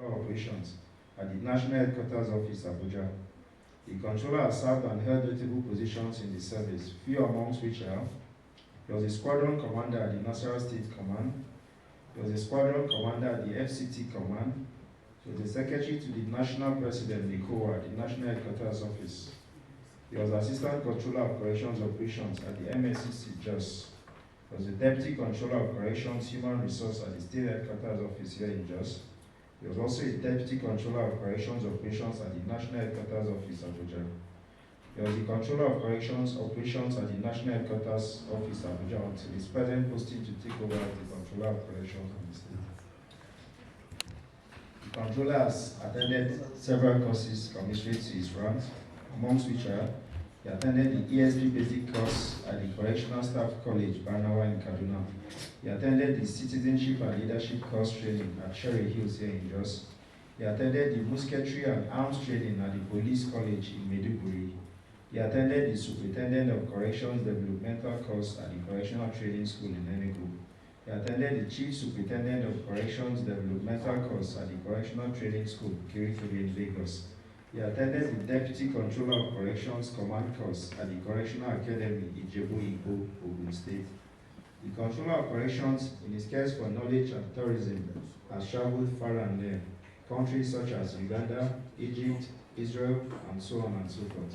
Operations at the National Headquarters Office, Abuja. The controller has served and held notable positions in the service, few amongst which are: he was a squadron commander at the National State Command, he was a squadron commander at the FCT Command, he was the secretary to the National President, NICOA, at the National Headquarters Office. He was Assistant Controller of Corrections Operations at the MSCC Jos. He was the Deputy Controller of Corrections Human Resource at the State Headquarters Office here in Jos. He was also a Deputy Controller of Corrections Operations at the National Headquarters Office, Abuja. He was the Controller of Corrections Operations at the National Headquarters Office, Abuja, until his present posting to take over as the Controller of Corrections of the state. The Controller has attended several courses commensurate to his rank, amongst which are: he attended the ESP Basic course at the Correctional Staff College, Barnawa in Kaduna. He attended the Citizenship and Leadership course training at Cherry Hills here in Jos. He attended the Musketry and Arms training at the Police College in Maiduguri. He attended the Superintendent of Corrections Developmental course at the Correctional Training School in Enugu. He attended the Chief Superintendent of Corrections Developmental course at the Correctional Training School, Kirikiri in Lagos. He attended the Deputy Controller of Corrections Command course at the Correctional Academy, Ijebu-Igbo, Ogun State. The Controller of Corrections, in his quest for knowledge and tourism, has traveled far and near, countries such as Uganda, Egypt, Israel, and so on and so forth.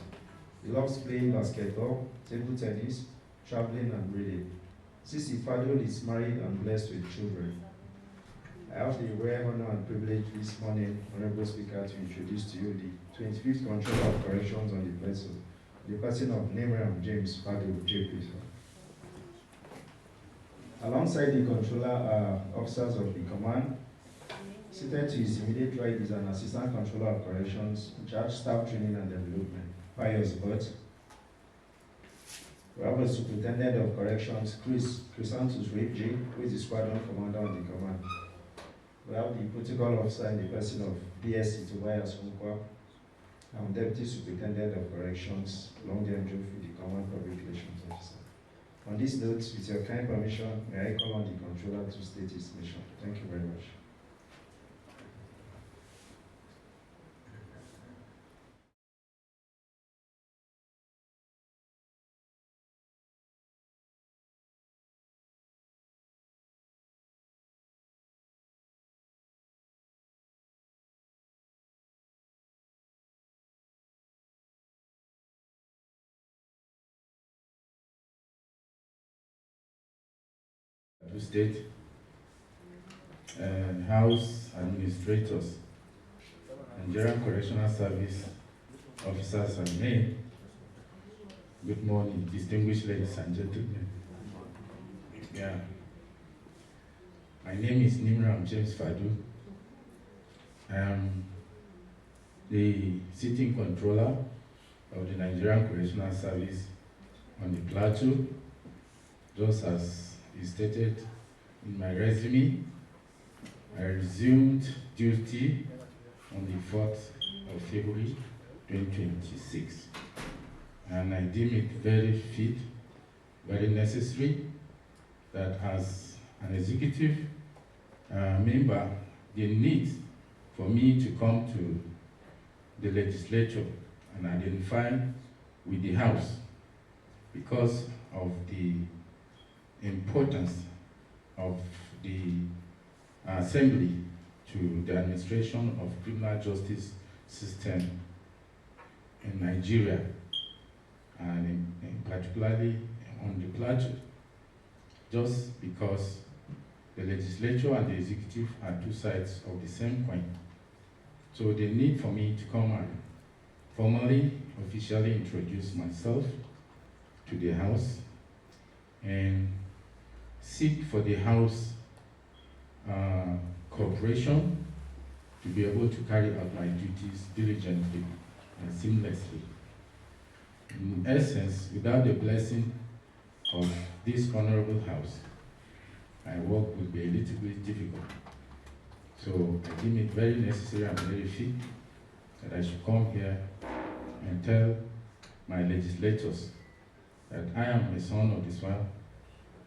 He loves playing basketball, table tennis, traveling, and reading. Sisi Fadul is married and blessed with children. I have the rare honor and privilege this morning, Honorable Speaker, to introduce to you the 25th Controller of Corrections on the Plateau, the person of Nimram James Fadul, JP. Alongside the Controller are officers of the command. Seated to his immediate right is an Assistant Controller of Corrections, in charge staff training and development, Pius Burt. We have a Superintendent of Corrections, Chrysanthus Ripji, who is the Squadron Commander on the command. We have the Protocol Officer in the person of BSc Tobias Munkwa, and Deputy Superintendent of Corrections, Longden Jofi, the Command Public Relations Officer. On this note, with your kind permission, may I call on the Controller to state his mission. Thank you very much. Plateau State, House Administrators, Nigerian Correctional Service officers and men. Good morning, distinguished ladies and gentlemen. My name is Nimram James Fadul. I am the sitting controller of the Nigerian Correctional Service on the Plateau, just as is stated in my resume. I resumed duty on the 4th of February 2026, and I deem it very fit, very necessary that as an executive member, the need for me to come to the legislature and identify with the House because of the importance of the Assembly to the administration of criminal justice system in Nigeria, and in particularly on the Plateau, just because the legislature and the executive are two sides of the same coin. So the need for me to come and formally, officially introduce myself to the House and seek for the House cooperation to be able to carry out my duties diligently and seamlessly. In essence, without the blessing of this honorable House, my work would be a little bit difficult. So I deem it very necessary and very fit that I should come here and tell my legislators that I am a son of the soil,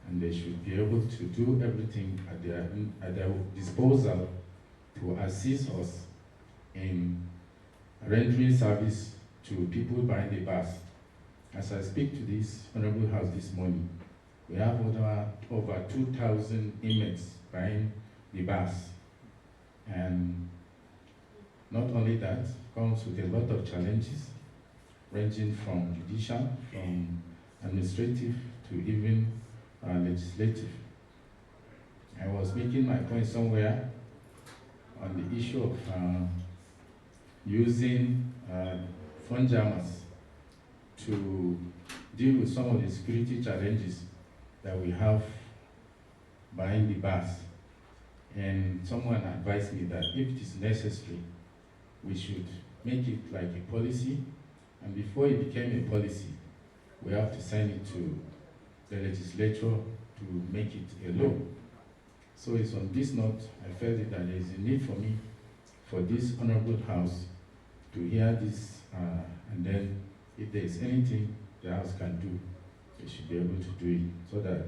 and they should be able to do everything at their disposal to assist us in rendering service to people behind the bars. As I speak to this Honorable House this morning, we have over 2,000 inmates behind the bars. And not only that, comes with a lot of challenges, ranging from judicial, from administrative, to even legislative. I was making my point somewhere on the issue of using phone jammers to deal with some of the security challenges that we have behind the bars. And someone advised me that if it is necessary, we should make it like a policy, and before it became a policy, we have to send it to the legislature to make it a law. So it's on this note, I felt that there is a need for me, for this Honorable House, to hear this, and then if there is anything the House can do, they should be able to do it, so that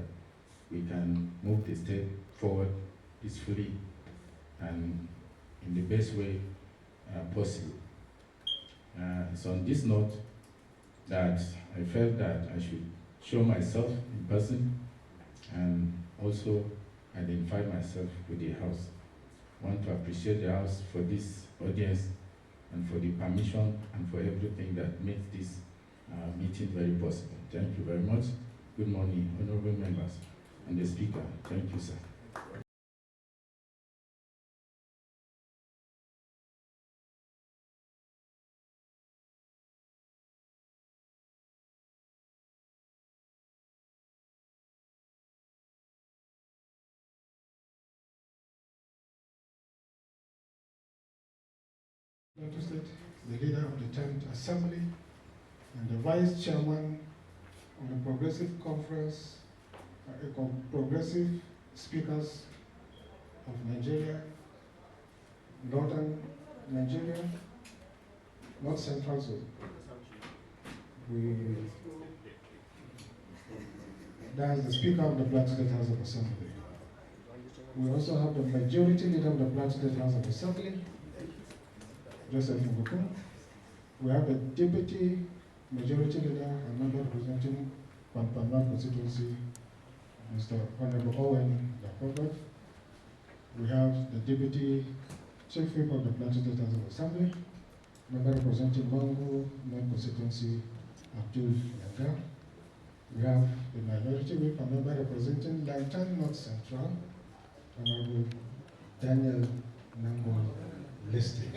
we can move the state forward peacefully and in the best way possible. It's on this note that I felt that I should show myself in person and also identify myself with the House. I want to appreciate the House for this audience and for the permission and for everything that makes this meeting very possible. Thank you very much. Good morning, honorable members and the Speaker. Thank you, sir. Plateau State, the leader of the 10th Assembly, and the Vice Chairman of the Progressive Conference, Progressive Speakers of Nigeria, Northern Nigeria, North Central Zone. That is the Speaker of the Plateau State House of Assembly. We also have the Majority Leader of the Plateau State House of Assembly, Joseph Nguku. We have a Deputy Majority Leader and member representing Pampanga constituency, Mr. Honorable Owen Jacob. We have the Deputy Chief Whip of the Plateau State House of Assembly, member representing Mango North constituency, Abdul Yaga. We have the Minority Whip and member representing Lantan North Central, Honorable Daniel Nango Listing.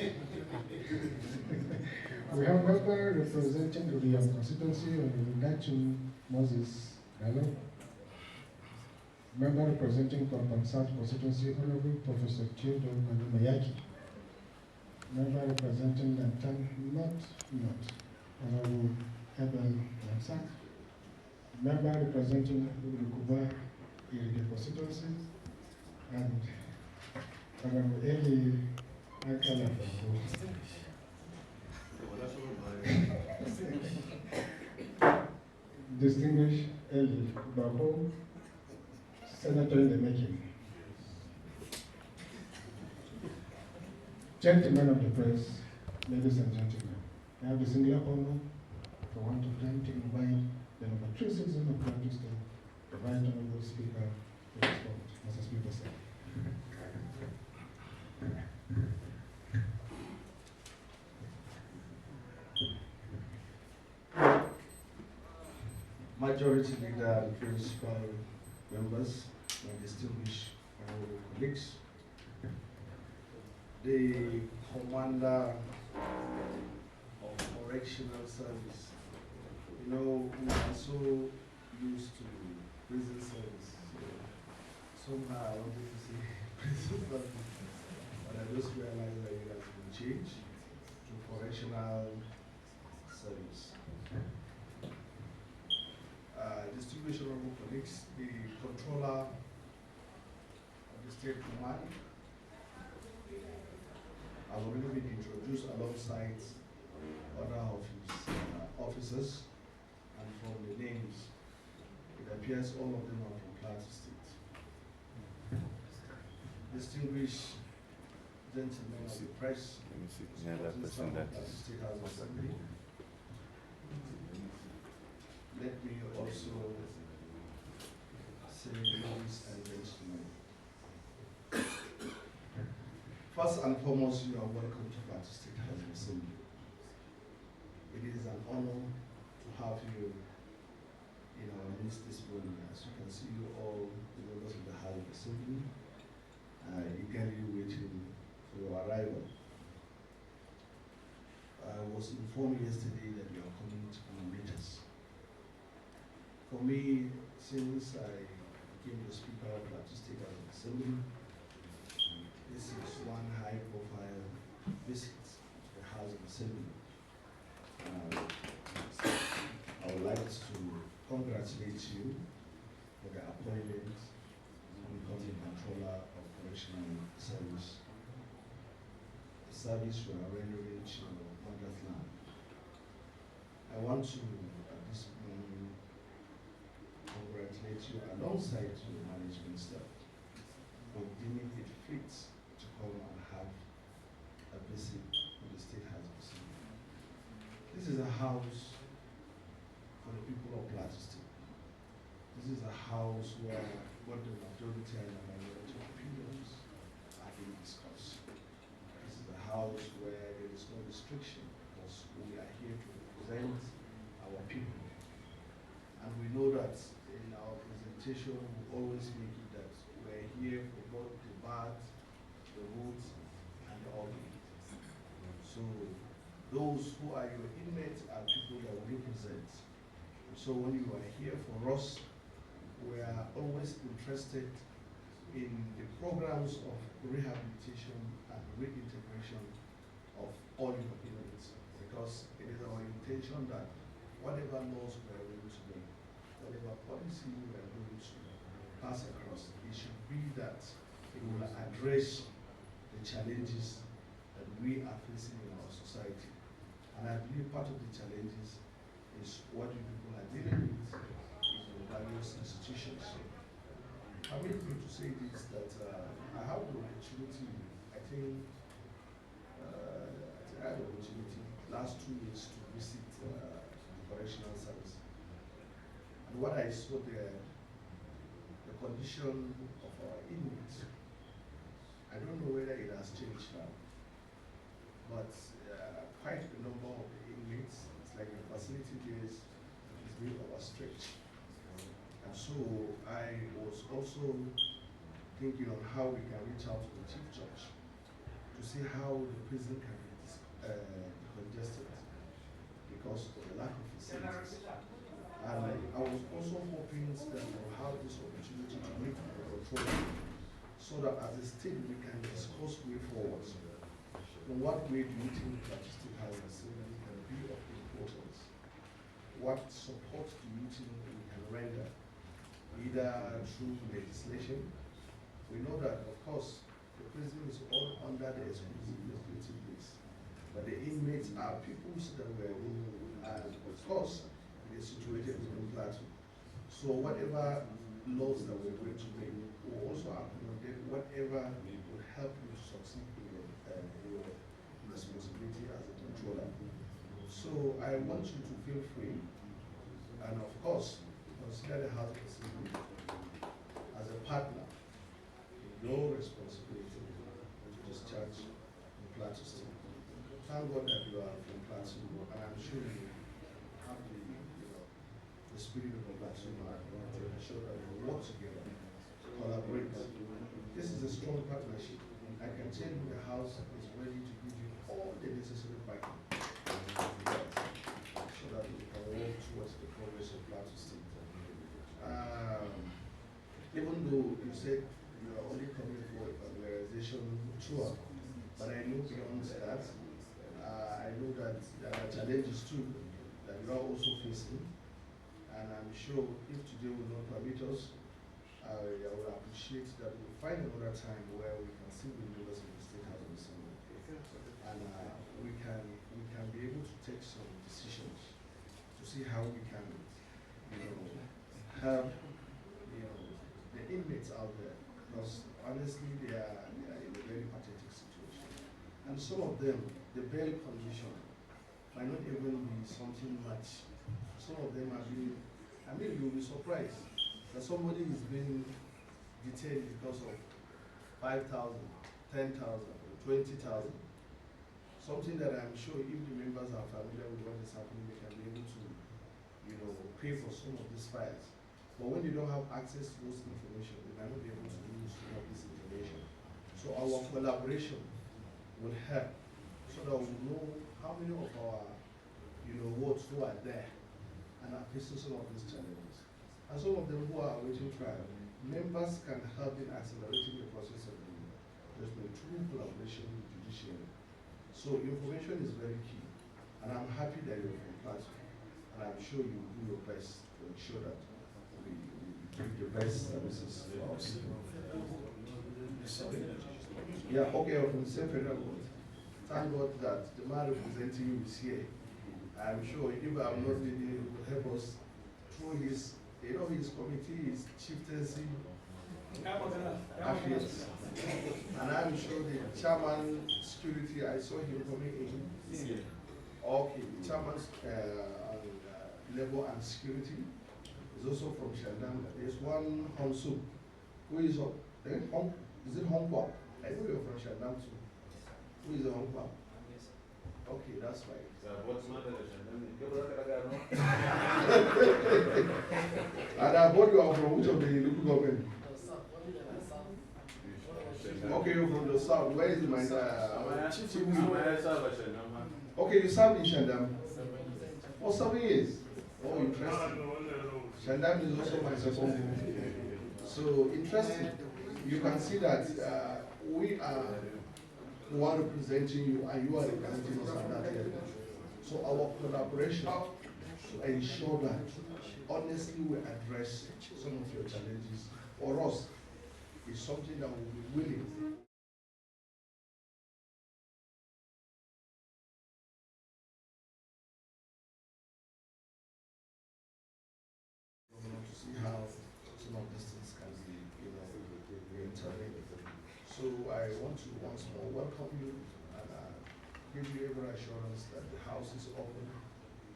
We have member representing the constituency of Nachu Moses Gallo. Member representing Pampansat constituency, Honorable Professor Children Mayaki. Member representing Lantan North, Honorable Abel Lansak. Member representing Rukuba Irige constituency, and Honorable Eli Akala. Distinguished Eli Babo, Senator in the making. Gentlemen of the press, ladies and gentlemen, I have the singular honor for one of them to invite the number 3 citizen of Plateau State, the Right Honorable Speaker, to respond. Mr. Speaker, sir. Majority Leader and principal members, my distinguished colleagues, the Commander of Correctional Service. You know, we are so used to prison service. So somehow I wanted to say prison service, but I just realized that it has been changed to Correctional Service. Distinguished honorable colleagues, the controller of the State Command has already been introduced alongside other officers, and from the names, it appears all of them are from Plateau State. Distinguished gentlemen of the press, Let me see. Yeah, that person that Plateau is. State House of Assembly. Let me also say, ladies and gentlemen, first and foremost, you are welcome to Plateau State House of Assembly. It is an honor to have you in our midst this morning. As you can see, you all the members of the House of Assembly are eagerly waiting for your arrival. I was informed yesterday that you are coming to meet us. For me, since I became the Speaker of Plateau State House of Assembly, this is one high-profile visit to the House of Assembly. I would like to congratulate you for the appointment to become the Controller of Correctional Service, the service you are rendering to motherland. I want to, at this moment, congratulate you alongside your management staff for deeming it fit to come and have a visit to the State House of Assembly. This is a house for the people of Plateau State. This is a house where what the majority and the minority opinions are being discussed. This is a house where there is no restriction because we are here to represent our people. And we know that in our presentation, we always make it that we're here for both the bad, the good, and the ugly. So those who are your inmates are people that we represent. So when you are here for us, we are always interested in the programs of rehabilitation and reintegration of all your inmates, because it is our intention that whatever laws we are going to make, whatever policy we are going to pass across, it should be that it will address the challenges that we are facing in our society. And I believe part of the challenges is what you people are dealing with in the various institutions. I mean to say this, that I have the opportunity, I think I had the opportunity last 2 years to visit the Correctional Service. And what I saw there, the condition of our inmates, I don't know whether it has changed now, but quite a number of the inmates, it's like the facility there is being overstretched. And so I was also thinking on how we can reach out to the Chief Judge to see how the prison can be congested because of the lack of facilities. And I was also hoping that we'll have this opportunity to meet with the controller so that as a state we can discuss way forward. In what way do you think that the State House of Assembly can be of importance? What support do you think we can render, either through legislation? We know that, of course, the prison is all under the exclusive legislative base, but the inmates are people that were, and of course, they're situated within Plateau. So whatever laws that we're going to make will also accommodate whatever will help you to succeed in your responsibility as a controller. So I want you to feel free, and of course, consider the House of Assembly as a partner in your responsibility to discharge in Plateau State. Thank God that you are from Plateau, and I'm sure you have the spirit of the Plateau and to ensure that we work together to collaborate. This is a strong partnership. I can tell you the House is ready to give you all the necessary backing so that we can work towards the progress of Plateau State. Even though you said you are only coming for a familiarization tour, but I know beyond that, I know that there are challenges too that you are also facing, and I'm sure if today will not permit us, I would appreciate that we'll find another time where we can see the members of the State House of Assembly, and we can be able to take some decisions to see how we can, help, the inmates out there, because honestly they are in a very pathetic situation. And some of them, the bail condition might not even be something much. Some of them are being, I mean, you'll be surprised that somebody is being detained because of 5,000, 10,000, 20,000. Something that I'm sure if the members are familiar with what is happening, they can be able to, pay for some of these files. But when you don't have access to those information, they might not be able to use some of this information. So our collaboration will help so that we know how many of our, wards who are there and are facing some of these challenges. And some of them who are awaiting trial, members can help in accelerating the process of the judgment through collaboration with judiciary. So information is very key, and I'm happy that you're from Plateau, and I'm sure you will do your best to ensure that we give the best services to our people. Yeah, okay, from the same federal court. Thank God that the man representing you is here. I'm sure if I'm not really, he will help us through his, his committee, his chieftaincy affairs. And I'm sure the chairman security, I saw him coming in. Okay, the chairman's level and security is also from Shandam. There's one Honsu who is up. Is it Hong Kong? I know you're from Shandam too. Who is a Hong Kong? Okay, that's fine. And I bought you are from which of the local government? Okay, you're from the south. Where is my okay, you served in Shandam for 7 years. Oh, interesting. Shandam is also my second home. So interesting. You can see that we are one representing you and you are representing us at that level. So our collaboration to ensure that honestly we address some of your challenges for us is something that we'll be willing to see how some of these things can be, interlinked. So I want to once more welcome you and give you every assurance that the house is open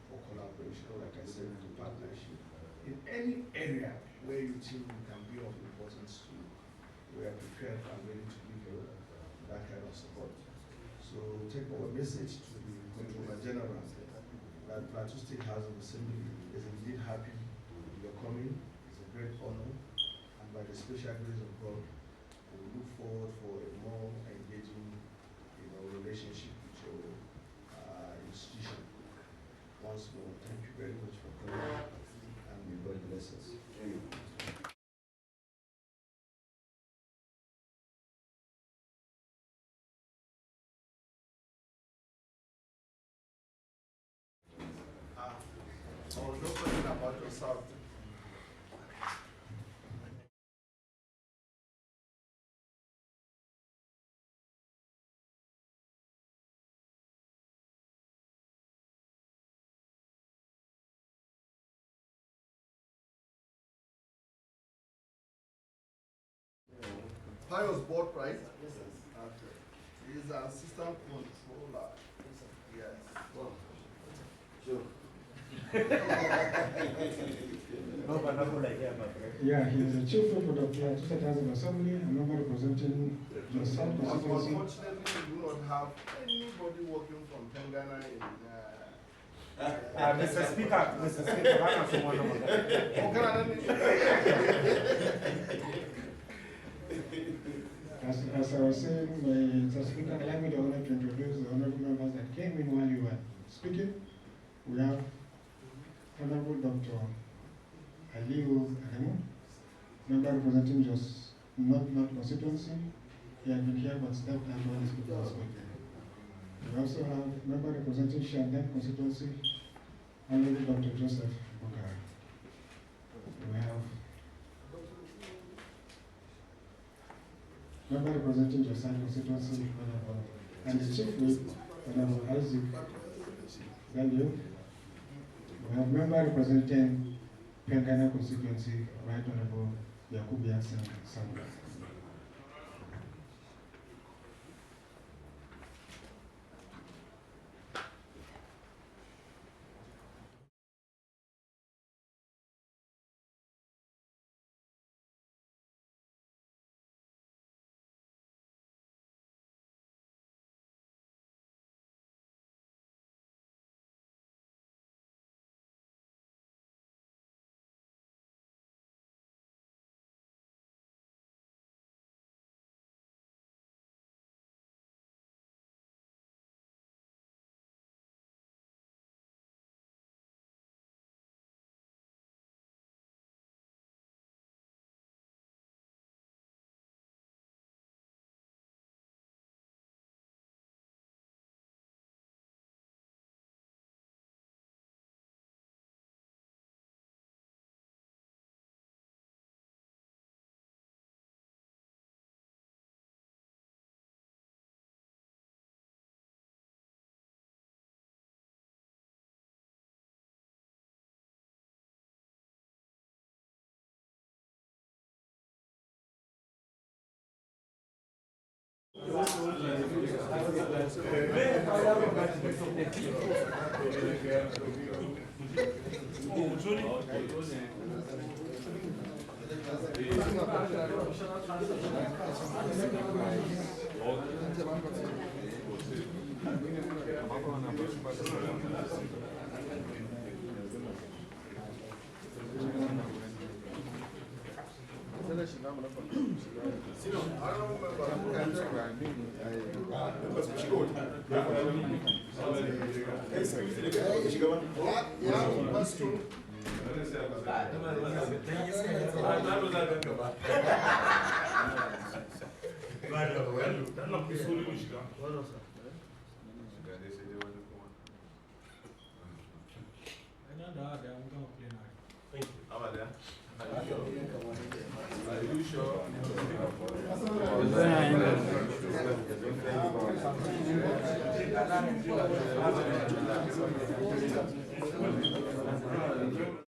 for collaboration, or like I said, to partnership. In any area where you think we can be of importance to you, we are prepared and ready to give you that kind of support. So take our message to the Controller General that Plateau State House of Assembly is indeed happy you're coming. It's a great honor, and by the special grace of God, we look forward for a more engaging, relationship with your institution. Once more, thank you very much for coming, and may God bless us. Oh, no question about yourself. Pius board, right? Okay. He's an assistant controller. Yes. Sure. Yeah, he's the chief whip of the Plateau State House of Assembly, a member representing the South constituency. Unfortunately, we do not have anybody working from Tangana in Mr. Speaker, I have someone over As I was saying, Mr. Speaker, allow me the honor to introduce the honorable members that came in while you were speaking. We have Honorable Dr. Aliu Aremu, member representing just North constituency. He had been here but stepped out while the speaker was speaking. We also have member representing Shandam constituency, Honorable Dr. Joseph Bukar. We have member representing Josai constituency, and the chief whip, Honorable Isaac Galio. We have member representing Pengana constituency, Right Honorable Yakubu Sandra. Thank you.